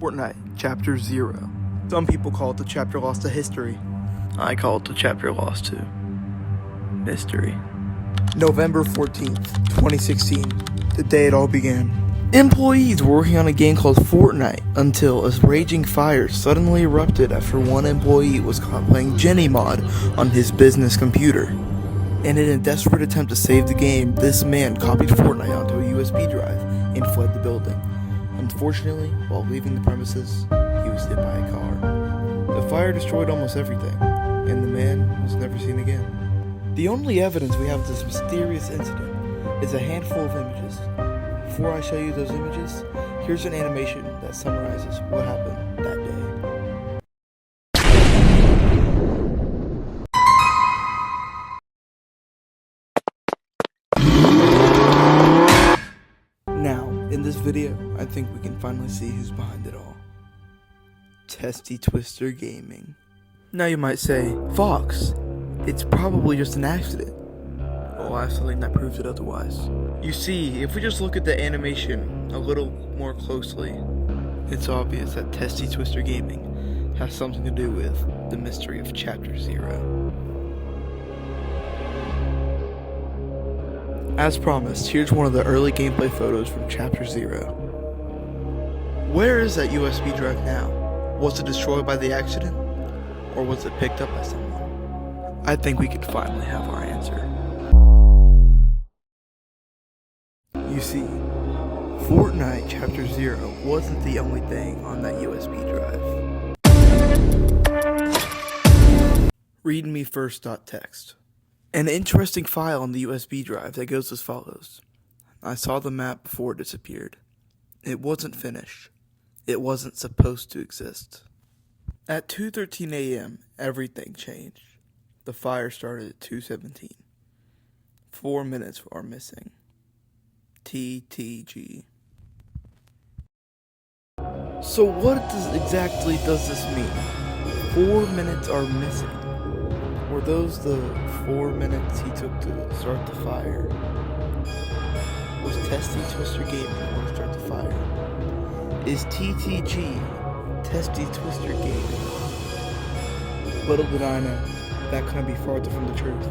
Fortnite, Chapter 0. Some people call it the chapter lost to history. I call it the chapter lost to mystery. November 14th, 2016, the day it all began. Employees were working on a game called Fortnite until a raging fire suddenly erupted after one employee was caught playing Jenny mod on his business computer. And in a desperate attempt to save the game, this man copied Fortnite onto a USB drive and fled the building. Unfortunately, while leaving the premises, he was hit by a car. The fire destroyed almost everything, and the man was never seen again. The only evidence we have of this mysterious incident is a handful of images. Before I show you those images, here's an animation that summarizes what happened that day. Now, in this video, I think we can finally see who's behind it all. Testy Twister Gaming. Now you might say, Fox, it's probably just an accident. Well, I have something that proves it otherwise. You see, if we just look at the animation a little more closely, it's obvious that Testy Twister Gaming has something to do with the mystery of Chapter 0. As promised, here's one of the early gameplay photos from Chapter 0. Where is that USB drive now? Was it destroyed by the accident? Or was it picked up by someone? I think we could finally have our answer. You see, Fortnite Chapter 0 wasn't the only thing on that USB drive. Readme first.txt. An interesting file on the USB drive that goes as follows. I saw the map before it disappeared. It wasn't finished. It wasn't supposed to exist. At 2:13 a.m., everything changed. The fire started at 2:17. 4 minutes are missing. TTG. So what exactly does this mean? 4 minutes are missing. Were those the 4 minutes he took to start the fire? Was Testy Twister Gaming going to start the fire? Is TTG Testy Twister Gaming? Little did I know, that couldn't be farther from the truth.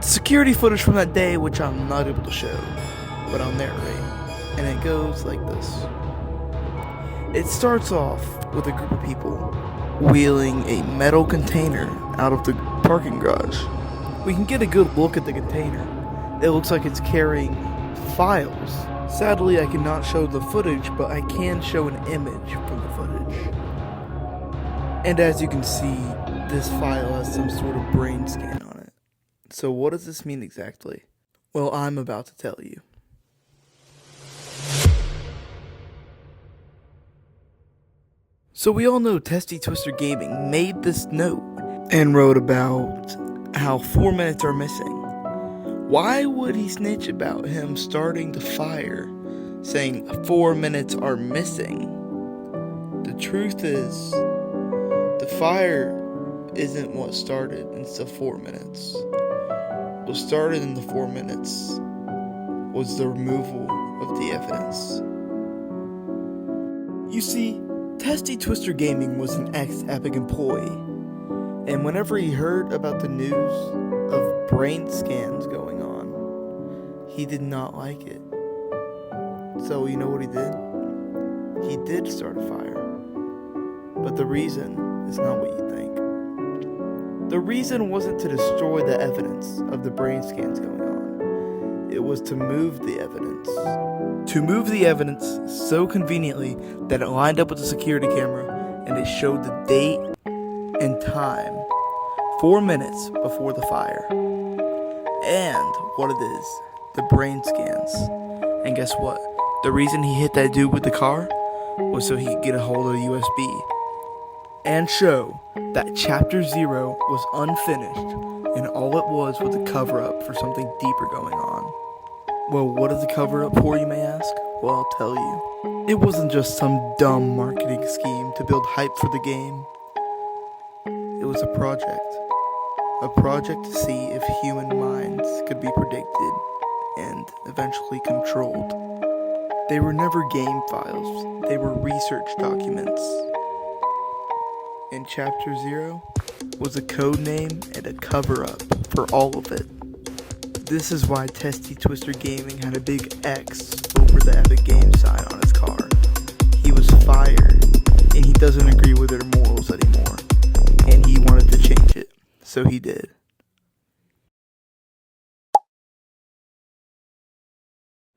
Security footage from that day, which I'm not able to show, but I'll narrate, and it goes like this. It starts off with a group of people wheeling a metal container out of the parking garage. We can get a good look at the container. It looks like it's carrying files. Sadly, I cannot show the footage, but I can show an image from the footage. And as you can see, this file has some sort of brain scan on it. So what does this mean exactly? Well, I'm about to tell you. So we all know Testy Twister Gaming made this note and wrote about how 4 minutes are missing. Why would he snitch about him starting the fire, saying 4 minutes are missing? The truth is, the fire isn't what started in the 4 minutes. What started in the 4 minutes was the removal of the evidence. You see, Testy Twister Gaming was an ex-Epic employee, and whenever he heard about the news of brain scans going on, he did not like it. So you know what he did? He did start a fire. But the reason is not what you think. The reason wasn't to destroy the evidence of the brain scans going on. It was to move the evidence. To move the evidence so conveniently that it lined up with the security camera and it showed the date and time 4 minutes before the fire. And what it is, the brain scans. And guess what? The reason he hit that dude with the car was so he could get a hold of the USB and show that Chapter 0 was unfinished and all it was a cover-up for something deeper going on. Well, what is the cover-up for, you may ask? Well, I'll tell you. It wasn't just some dumb marketing scheme to build hype for the game. It was a project. A project to see if human minds could be predicted and eventually controlled. They were never game files, they were research documents. And Chapter 0 was a code name and a cover-up for all of it. This is why Testy Twister Gaming had a big X over the Epic Games sign on his car. He was fired, and he doesn't agree with their morals anymore, and he wanted to change it, so he did.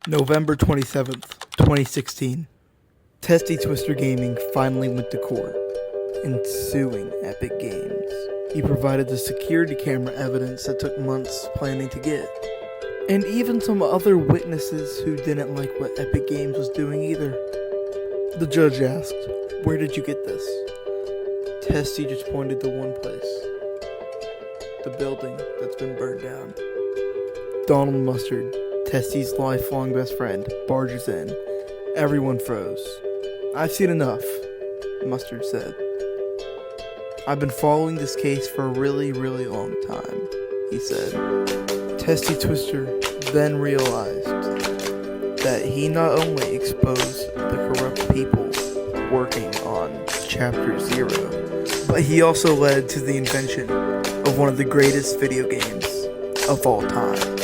November 27th, 2016. Testy Twister Gaming finally went to court, suing Epic Games. He provided the security camera evidence that took months planning to get, and even some other witnesses who didn't like what Epic Games was doing either. The judge asked, "Where did you get this?" Testy just pointed to one place. The building that's been burned down. Donald Mustard, Testy's lifelong best friend, barges in. Everyone froze. "I've seen enough," Mustard said. "I've been following this case for a really, really long time," he said. Testy Twister then realized that he not only exposed the corrupt people working on Chapter 0, but he also led to the invention of one of the greatest video games of all time.